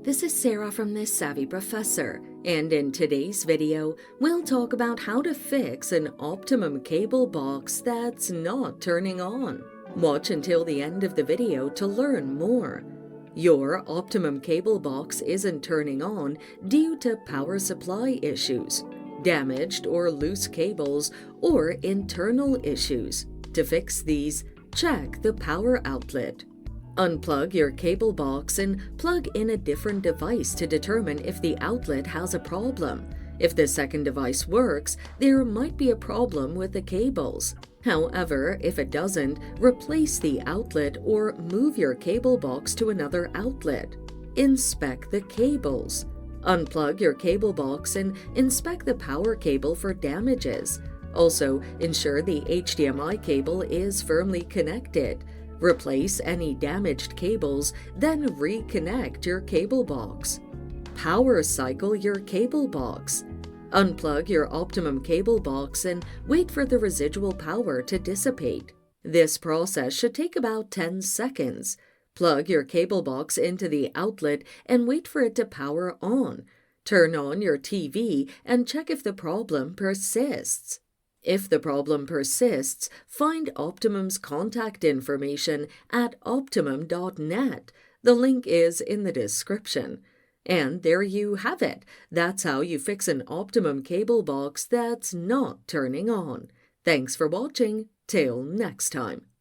This is Sarah from The Savvy Professor, and in today's video, we'll talk about how to fix an Optimum cable box that's not turning on. Watch until the end of the video to learn more. Your Optimum cable box isn't turning on due to power supply issues, damaged or loose cables, or internal issues. To fix these, check the power outlet. Unplug your cable box and plug in a different device to determine if the outlet has a problem. If the second device works, there might be a problem with the cables. However, if it doesn't, replace the outlet or move your cable box to another outlet. Inspect the cables. Unplug your cable box and inspect the power cable for damages. Also, ensure the HDMI cable is firmly connected. Replace any damaged cables, then reconnect your cable box. Power cycle your cable box. Unplug your Optimum cable box and wait for the residual power to dissipate. This process should take about 10 seconds. Plug your cable box into the outlet and wait for it to power on. Turn on your TV and check if the problem persists. If the problem persists, find Optimum's contact information at optimum.net. The link is in the description. And there you have it. That's how you fix an Optimum cable box that's not turning on. Thanks for watching. Till next time.